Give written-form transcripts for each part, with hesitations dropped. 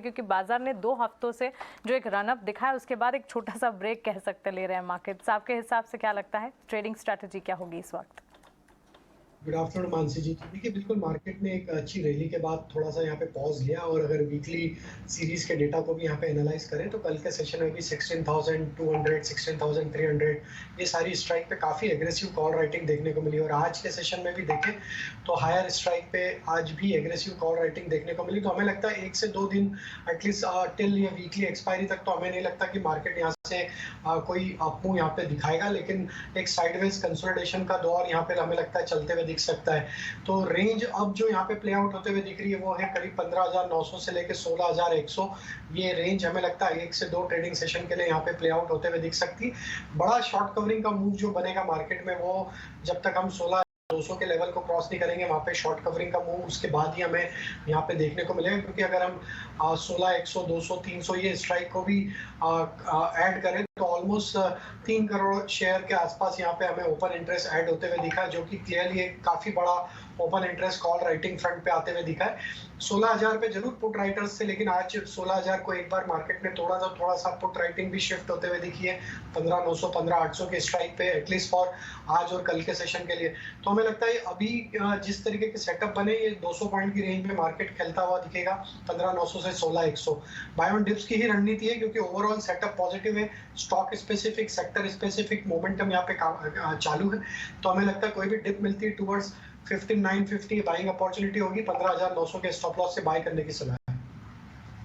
क्योंकि बाजार ने 2 हफ्तों से जो एक रन अप दिखा है उसके बाद एक छोटा सा ब्रेक कह सकते ले रहे हैं मार्केट्स। आपके हिसाब से क्या लगता है ट्रेडिंग स्ट्रैटेजी क्या होगी इस वक्त? गुड आफ्टरनून मानसी जी। तो देखिए, बिल्कुल मार्केट ने एक अच्छी रैली के बाद थोड़ा सा यहाँ पे पॉज लिया, और अगर वीकली सीरीज के डेटा को भी यहाँ पे एनालाइज करें तो कल के सेशन में भी 16,200 16,300 ये सारी स्ट्राइक पे काफ़ी एग्रेसिव कॉल राइटिंग देखने को मिली। और आज के सेशन में भी देखें तो हायर स्ट्राइक पे आज भी एग्रेसिव कॉल राइटिंग देखने को मिली। तो हमें लगता है 1 से 2 दिन एटलीस्ट टिल ये वीकली एक्सपायरी तक तो हमें नहीं लगता कि मार्केट यहाँ से कोई अपमूव यहाँ पे दिखाएगा, लेकिन एक साइडवेज कंसोलिडेशन का दौर यहाँ पे हमें लगता है चलते हुए दिख सकता है। तो रेंज अब जो यहाँ पे प्ले आउट होते हुए दिख रही है वो है करीब 15,900 से लेकर 16,100। ये रेंज हमें लगता है 1 से 2 ट्रेडिंग सेशन के लिए यहाँ पे प्ले आउट होते हुए दिख सकती। बड़ा शॉर्ट कवरिंग का मूव जो बनेगा मार्केट में वो जब तक हम 16,200 के लेवल को क्रॉस नहीं करेंगे वहाँ पे शॉर्ट कवरिंग का मूव उसके बाद ही हमें यहाँ पे देखने को मिलेगा। क्योंकि अगर हम 16,100 200 300 ये स्ट्राइक को भी ऐड करें तो ऑलमोस्ट 3 करोड़ शेयर के आसपास यहाँ पे हमें ओपन इंटरेस्ट ऐड होते हुए दिखा है, जो कि क्लियरली एक काफी बड़ा open interest call writing front पे आते हुए दिखा है। 16,000 पे जरूर पुट राइटर्स थे, लेकिन आज 16,000 को एक बार मार्केट में थोड़ा सा पुट राइटिंग भी शिफ्ट होते हुए दिखी है 15,900 15,800 के स्ट्राइक पे, एटलीस्ट फॉर आज और कल के सेशन के लिए। तो हमें लगता है अभी जिस तरीके के सेटअप बने ये 200 पॉइंट की रेंज में मार्केट खेलता हुआ दिखेगा 15,900 से 16,100। बाय ऑन डिप्स की ही रणनीति है, क्योंकि ओवरऑल सेटअप पॉजिटिव है, stock specific sector specific momentum यहाँ पे चालू है। तो हमें लगता है कोई भी डिप मिलती है टुवर्ड्स 15,950 बाइंग अपॉर्चुनिटी होगी, 15,900 के स्टॉप लॉस से बाय करने की सलाह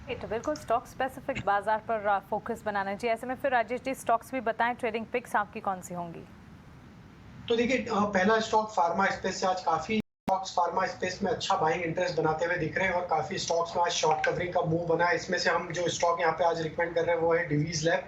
है। तो बिल्कुल स्टॉक स्पेसिफिक बाजार पर फोकस बनाना चाहिए। ऐसे में फिर राजेश जी स्टॉक्स भी बताएं, ट्रेडिंग पिक्स आपकी कौन सी होंगी? तो देखिए, पहला स्टॉक फार्मा स्पेस से आज काफी स्टॉक्स फार्मा स्पेस में अच्छा बाइंग इंटरेस्ट बनाते हुए दिख रहे हैं, और काफी स्टॉक्स में आज शॉर्ट कवरिंग का मूव बना है। इसमें से हम जो स्टॉक यहाँ पे आज रिकमेंड कर रहे हैं वो है डिवीज लैब।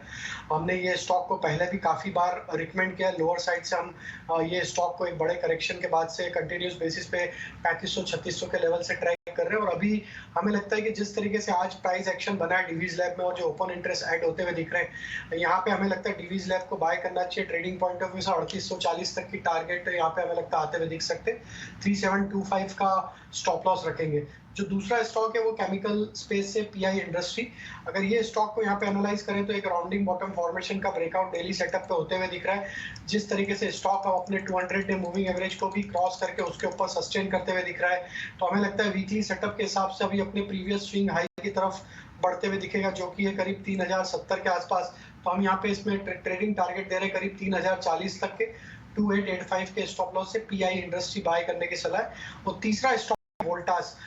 हमने ये स्टॉक को पहले भी काफी बार रिकमेंड किया। लोअर साइड से हम ये स्टॉक को एक बड़े करेक्शन के बाद से कंटिन्यूस बेसिस पे 3500-3600 के लेवल से ट्रैक कर रहे हैं। और अभी हमें लगता है कि जिस तरीके से आज प्राइस एक्शन बना है डिवीज लैब में और जो ओपन इंटरेस्ट ऐड होते हुए दिख रहे हैं, यहाँ पे हमें लगता है डिवीज लैब को बाय करना चाहिए। ट्रेडिंग पॉइंट ऑफ व्यू से 3840 तक की टारगेट यहाँ पे हमें लगता है आते हुए दिख सकते हैं। 3725 का स्टॉप लॉस रखेंगे। जो दूसरा स्टॉक है वो केमिकल स्पेस से पीआई इंडस्ट्री। अगर ये स्टॉक को यहाँ पे एनालाइज करें तो एक राउंडिंग बॉटम फॉर्मेशन का ब्रेकआउट डेली सेटअप पे होते हुए दिख रहा है। जिस तरीके से स्टॉक अपने 200 डे मूविंग एवरेज को भी क्रॉस करके उसके ऊपर सस्टेन करते हुए दिख रहा है, तो हमें लगता है वीकली सेटअप के हिसाब से अभी अपने प्रीवियस स्विंग हाई की तरफ बढ़ते हुए दिखेगा, जो कि है करीब 3,070 के आसपास। तो हम यहाँ पे इसमें ट्रेडिंग टारगेट दे रहे हैं करीब 3,040 तक के। 2885 के स्टॉप लॉस से पीआई इंडस्ट्री बाय करने की सलाह है। और तीसरा स्टॉक वोल्टास।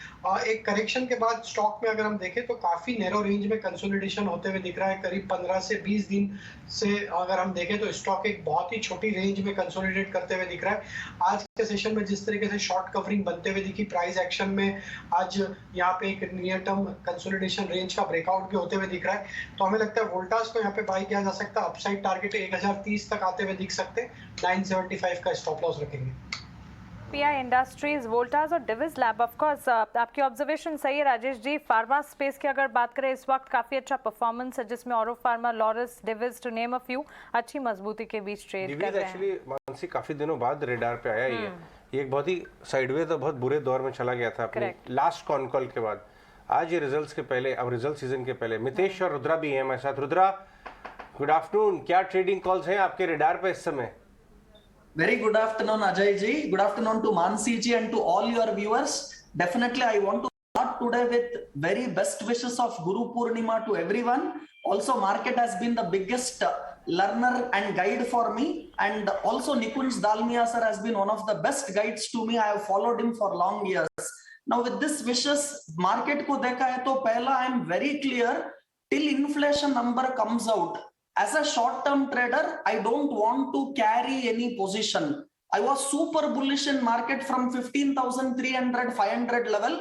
एक करेक्शन के बाद स्टॉक में अगर हम देखें तो काफी नैरो रेंज में कंसोलिडेशन होते हुए दिख रहा है। करीब 15 से 20 दिन से अगर हम देखें तो स्टॉक एक बहुत ही छोटी रेंज में कंसोलिडेट करते हुए दिख रहा है। आज के सेशन में जिस तरीके से शॉर्ट कवरिंग बनते हुए दिखी प्राइस एक्शन में, आज यहाँ पे एक नियर टर्म कंसोलिडेशन रेंज का ब्रेकआउट भी होते हुए दिख रहा है। तो हमें लगता है वोल्टास को यहाँ पे बाय किया जा सकता है। अपसाइड टारगेट 1030 तक आते हुए दिख सकते हैं। 975 का स्टॉप लॉस रखेंगे। पीआई इंडस्ट्रीज, वोल्टास और डिविज लैब। ऑफ कोर्स आपकी ऑब्जर्वेशन सही है राजेश जी। फार्मा स्पेस की अगर बात करें इस वक्त काफी अच्छा परफॉर्मेंस है, जिसमें Auro pharma, Laurus, Divi's to name a few अच्छी मजबूती के बीच ट्रेड कर रहे हैं। एक्चुअली मानसी काफी दिनों बाद रेडार पे आया ही है। ये एक बहुत ही साइडवेज और बहुत बुरे दौर में चला गया था अपने लास्ट कॉन कॉल के बाद। आज ये रिजल्ट्स के पहले, अब रिजल्ट सीजन के पहले मितेश और रुद्रा भी है हमारे साथ। Rudra, good afternoon. क्या ट्रेडिंग कॉल्स हैं आपके रेडार पे इस समय? Very good afternoon, Ajay ji. Good afternoon to Mansi ji and to all your viewers. Definitely, I want to start today with very best wishes of Guru Purnima to everyone. Also, market has been the biggest learner and guide for me. And also, Nikunj Dalmia sir has been one of the best guides to me. I have followed him for long years. Now, with this wishes, market ko dekha hai to pehla I am very clear till inflation number comes out. As a short-term trader, I don't want to carry any position. I was super bullish in market from 15,300, 500 level.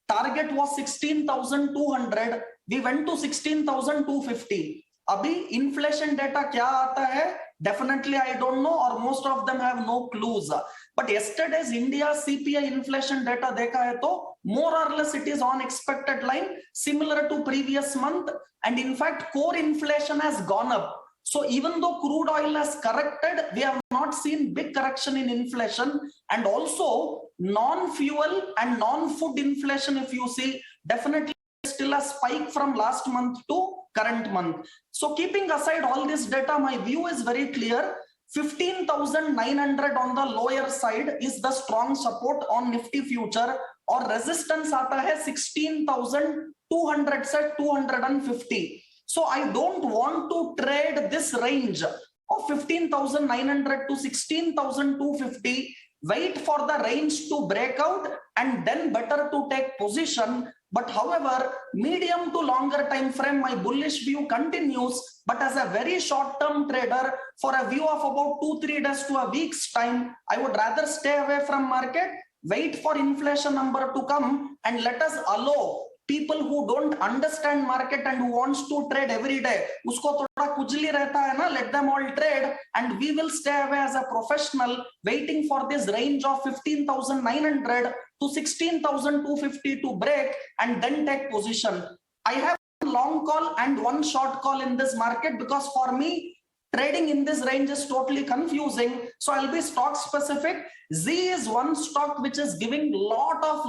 Target was 16,200. We went to 16,250. Abhi inflation data kya aata hai? Definitely I don't know, or most of them have no clues. But yesterday's India CPI inflation data dekha hai to more or less it is on expected line, similar to previous month. And in fact, core inflation has gone up. So even though crude oil has corrected, we have not seen big correction in inflation. And also non-fuel and non-food inflation, if you see, definitely still a spike from last month to current month. So keeping aside all this data, my view is very clear. 15,900 on the lower side is the strong support on Nifty future, और resistance आता है 16,200 से 250. So I don't want to trade this range of 15,900 to 16,250. Wait for the range to break out and then better to take position. But however, medium to longer time frame, my bullish view continues. But as a very short term trader, for a view of about 2-3 days to a week's time, I would rather stay away from market, wait for inflation number to come, and let us allow people who don't understand market and who wants to trade every day, usko thoda kujli rehta hai na, let them all trade, and we will stay away as a professional waiting for this range of 15,900 to 16,250 to break and then take position. I have one long call and one short call in this market because for me, trading in this range is totally confusing. So I'll be stock specific. Z is one stock which is giving lot of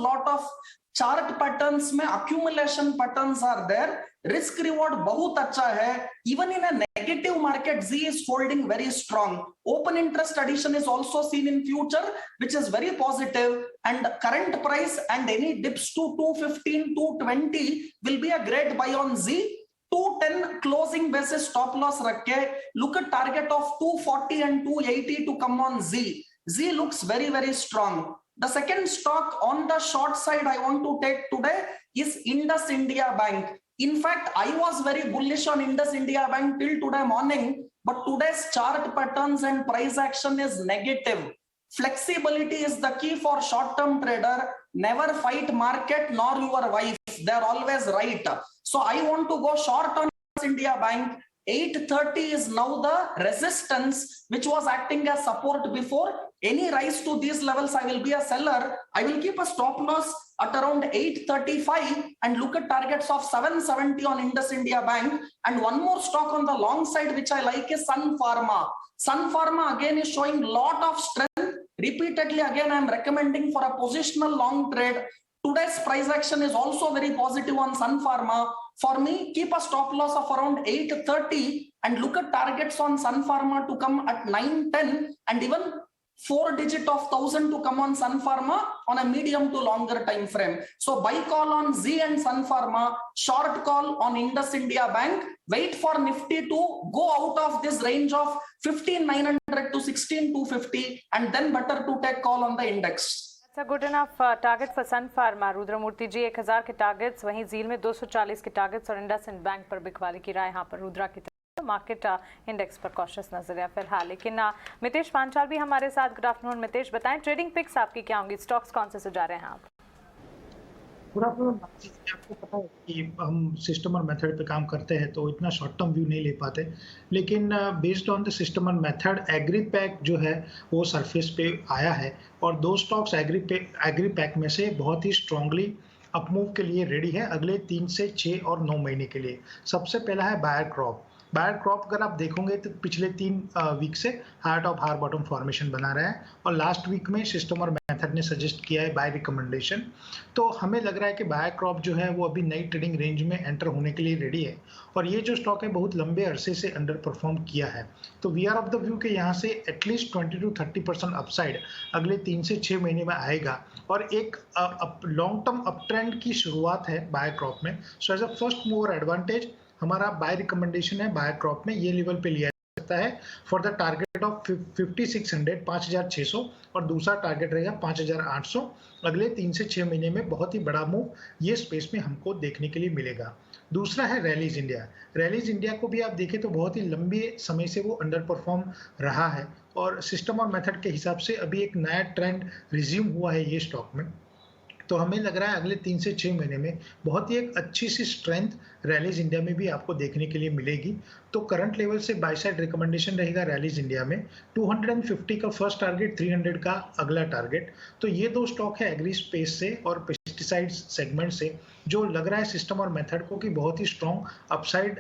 chart patterns में accumulation patterns are there. Risk reward बहुत अच्छा है. Even in a negative market, Z is holding very strong. Open interest addition is also seen in future, which is very positive. And current price and any dips to 215, 220 will be a great buy on Z. 210 closing basis stop loss रख के look at target of 240 and 280 to come on Z. Z looks very strong. The second stock on the short side I want to take today is Indus India Bank. In fact, I was very bullish on Indus India Bank till today morning, but today's chart patterns and price action is negative. Flexibility is the key for short-term trader. Never fight market nor your wife. They're always right. So I want to go short on India Bank. 830 is now the resistance which was acting as support before. Any rise to these levels, I will be a seller. I will keep a stop loss at around 835 and look at targets of 770 on Indus India Bank. And one more stock on the long side which I like is Sun Pharma. Sun Pharma again is showing lot of strength. Repeatedly again I am recommending for a positional long trade. Today's price action is also very positive on Sun Pharma. For me, keep a stop loss of around 830 and look at targets on Sun Pharma to come at 910 and even 4-digit of 1,000 to come on Sun Pharma on a medium to longer time frame. So buy call on Z and Sun Pharma, short call on Indus India Bank. Wait for Nifty to go out of this range of 15,900 to 16,250 and then better to take call on the index. That's a good enough target for Sun Pharma. रुद्रमूर्ति जी 1000 के targets, वहीं झील में 240 के targets और IndusInd bank पर बिकवाली की राय यहाँ पर रुद्रा की तरफ। मार्केट इंडेक्स पर कॉशियस नजर है फिलहाल, लेकिन मितेश पांचाल भी हमारे साथ। गुड आफ्टरनून मितेश, बताएं ट्रेडिंग पिक्स आपकी क्या होंगी, स्टॉक्स कौन से सुझा रहे हैं आप? Good afternoon. आपको पता है कि हम सिस्टम और मेथड पे काम करते हैं तो इतना शॉर्ट टर्म व्यू नहीं ले पाते, लेकिन बेस्ड ऑन द सिस्टम और मेथड एग्री पैक जो है वो सरफेस पे आया है और दो स्टॉक्स एग्री पैक में से बहुत ही स्ट्रांगली अपमूव के लिए रेडी है अगले 3 से 6 और 9 महीने के लिए। सबसे पहला है बायर क्रॉप। बायर क्रॉप अगर आप देखोगे तो पिछले 3 वीक से high top high bottom formation बना रहा है और लास्ट वीक में सिस्टम और मेथड ने सजेस्ट किया है बाय रिकमेंडेशन। तो हमें लग रहा है कि बायर क्रॉप जो है वो अभी नई ट्रेडिंग रेंज में एंटर होने के लिए रेडी है और ये जो स्टॉक है बहुत लंबे अरसे से अंडर परफॉर्म किया है। तो we are of the view के यहाँ से एटलीस्ट 20 to 30% अपसाइड अगले 3 से 6 महीने में आएगा और एक लॉन्ग टर्म अप ट्रेंड की शुरुआत है बायर क्रॉप में। So as a first mover advantage हमारा बाय रिकमेंडेशन है बायर क्रॉप में ये लेवल पे लिया जा सकता है फॉर द टारगेट ऑफ 5600 5600 और दूसरा टारगेट रहेगा 5800। अगले 3 से 6 महीने में बहुत ही बड़ा मूव ये स्पेस में हमको देखने के लिए मिलेगा। दूसरा है रैलीज इंडिया। रैलीज इंडिया को भी आप देखें तो बहुत ही लंबे समय से वो अंडर परफॉर्म रहा है और सिस्टम और मेथड के हिसाब से अभी एक नया ट्रेंड रिज्यूम हुआ है ये स्टॉक में। तो हमें लग रहा है अगले 3 से 6 महीने में बहुत ही एक अच्छी सी स्ट्रेंथ रैलीज इंडिया में भी आपको देखने के लिए मिलेगी। तो करंट लेवल से बाय साइड रिकमेंडेशन रहेगा रैलीज इंडिया में 250 का फर्स्ट टारगेट, 300 का अगला टारगेट। तो ये दो स्टॉक है एग्री स्पेस से और पेस्टिसाइड सेगमेंट से जो लग रहा है सिस्टम और मेथड को कि बहुत ही स्ट्रॉन्ग अपसाइड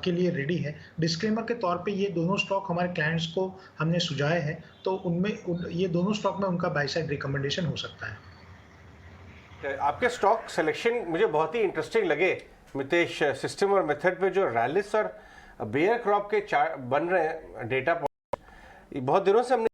के लिए रेडी है। डिस्क्लेमर के तौर पे ये दोनों स्टॉक हमारे क्लाइंट्स को हमने सुझाए हैं तो उनमें ये दोनों स्टॉक में उनका बाय साइड रिकमेंडेशन हो सकता है। आपके स्टॉक सिलेक्शन मुझे बहुत ही इंटरेस्टिंग लगे मितेश। सिस्टम और मेथड पे जो रैलिस और बेयर क्रॉप के बन रहे हैं डेटा पॉइंट, बहुत दिनों से हमने